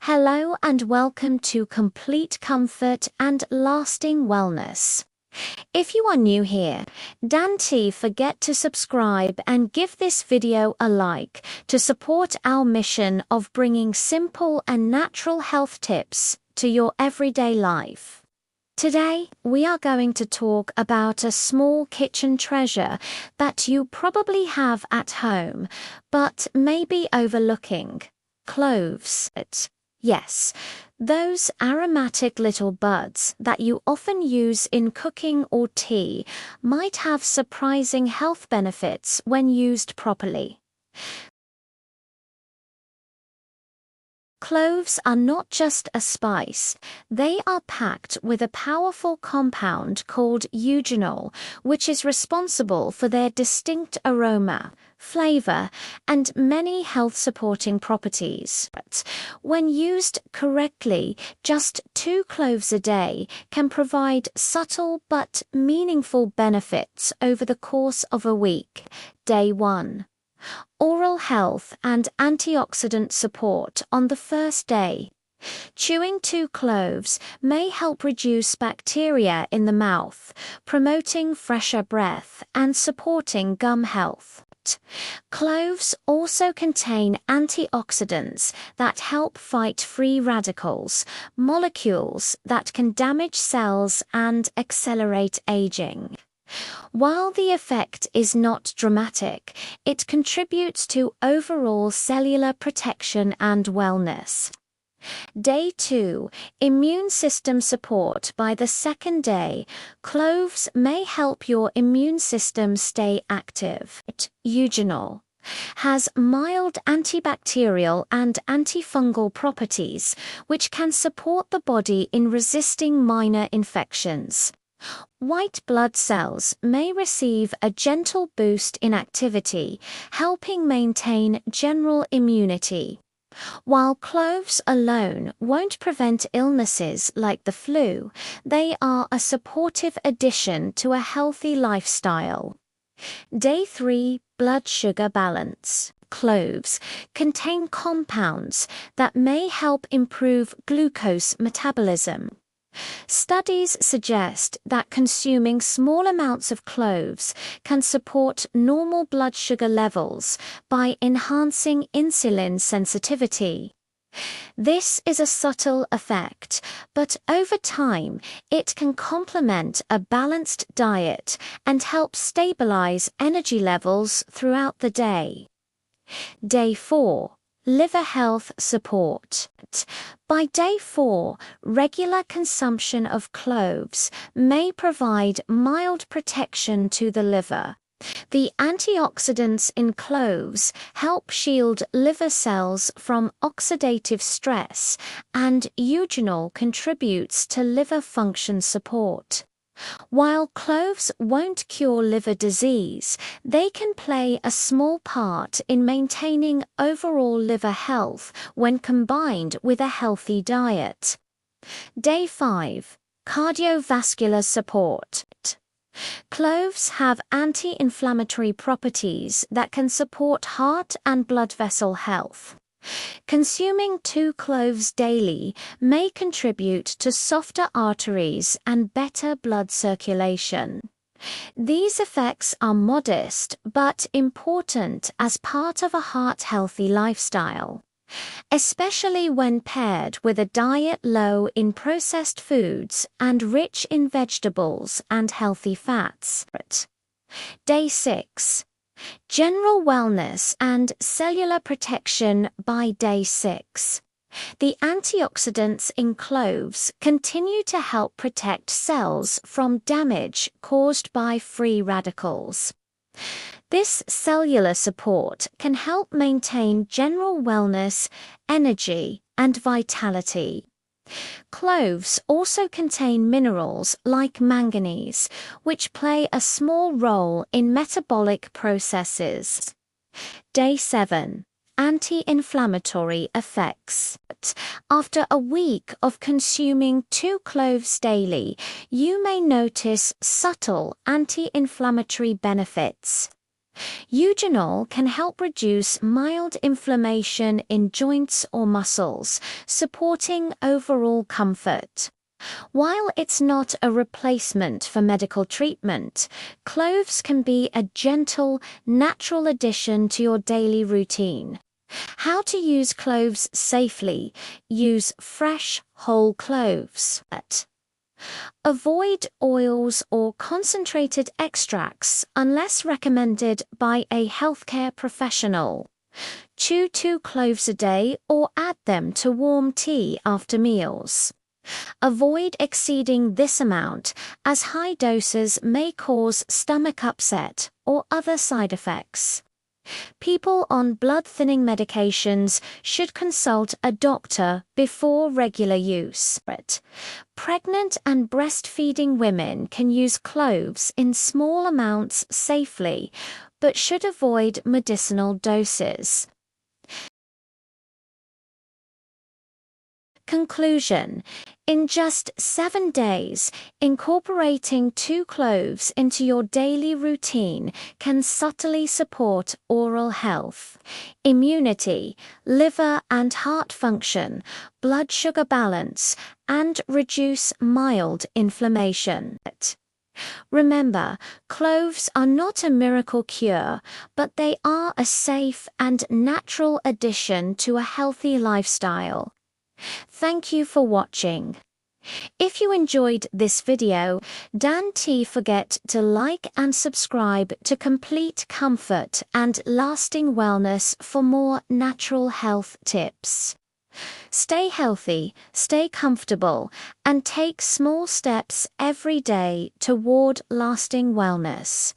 Hello and welcome to Complete Comfort and Lasting Wellness. If you are new here, don't forget to subscribe and give this video a like to support our mission of bringing simple and natural health tips to your everyday life. Today, we are going to talk about a small kitchen treasure that you probably have at home, but may be overlooking. Cloves. Yes, those aromatic little buds that you often use in cooking or tea might have surprising health benefits when used properly. Cloves are not just a spice, they are packed with a powerful compound called eugenol, which is responsible for their distinct aroma, flavor, and many health-supporting properties. When used correctly, just 2 cloves a day can provide subtle but meaningful benefits over the course of a week. Day 1. Oral health and antioxidant support on the first day. Chewing 2 cloves may help reduce bacteria in the mouth, promoting fresher breath and supporting gum health. Cloves also contain antioxidants that help fight free radicals, molecules that can damage cells and accelerate aging. While the effect is not dramatic, it contributes to overall cellular protection and wellness. Day 2. Immune system support. By the second day, cloves may help your immune system stay active. Eugenol has mild antibacterial and antifungal properties, which can support the body in resisting minor infections. White blood cells may receive a gentle boost in activity, helping maintain general immunity. While cloves alone won't prevent illnesses like the flu, they are a supportive addition to a healthy lifestyle. Day 3. Blood sugar balance. Cloves contain compounds that may help improve glucose metabolism. Studies suggest that consuming small amounts of cloves can support normal blood sugar levels by enhancing insulin sensitivity. This is a subtle effect, but over time it can complement a balanced diet and help stabilize energy levels throughout the day. Day 4. Liver health support. By day 4, regular consumption of cloves may provide mild protection to the liver. The antioxidants in cloves help shield liver cells from oxidative stress, and eugenol contributes to liver function support. While cloves won't cure liver disease, they can play a small part in maintaining overall liver health when combined with a healthy diet. Day 5. Cardiovascular support. Cloves have anti-inflammatory properties that can support heart and blood vessel health. Consuming 2 cloves daily may contribute to softer arteries and better blood circulation. These effects are modest but important as part of a heart-healthy lifestyle, especially when paired with a diet low in processed foods and rich in vegetables and healthy fats. Day 6. General wellness and cellular protection. By day 6. The antioxidants in cloves continue to help protect cells from damage caused by free radicals. This cellular support can help maintain general wellness, energy, and vitality. Cloves also contain minerals like manganese, which play a small role in metabolic processes. Day 7. Anti-inflammatory effects. After a week of consuming 2 cloves daily, you may notice subtle anti-inflammatory benefits. Eugenol can help reduce mild inflammation in joints or muscles, supporting overall comfort. While it's not a replacement for medical treatment, cloves can be a gentle, natural addition to your daily routine. How to use cloves safely. Use fresh, whole cloves. Avoid oils or concentrated extracts unless recommended by a healthcare professional. Chew 2 cloves a day or add them to warm tea after meals. Avoid exceeding this amount, as high doses may cause stomach upset or other side effects. People on blood-thinning medications should consult a doctor before regular use. Pregnant and breastfeeding women can use cloves in small amounts safely, but should avoid medicinal doses. Conclusion. In just 7 days, incorporating 2 cloves into your daily routine can subtly support oral health, immunity, liver and heart function, blood sugar balance, and reduce mild inflammation. Remember, cloves are not a miracle cure, but they are a safe and natural addition to a healthy lifestyle. Thank you for watching. If you enjoyed this video, don't forget to like and subscribe to Complete Comfort and Lasting Wellness for more natural health tips. Stay healthy, stay comfortable, and take small steps every day toward lasting wellness.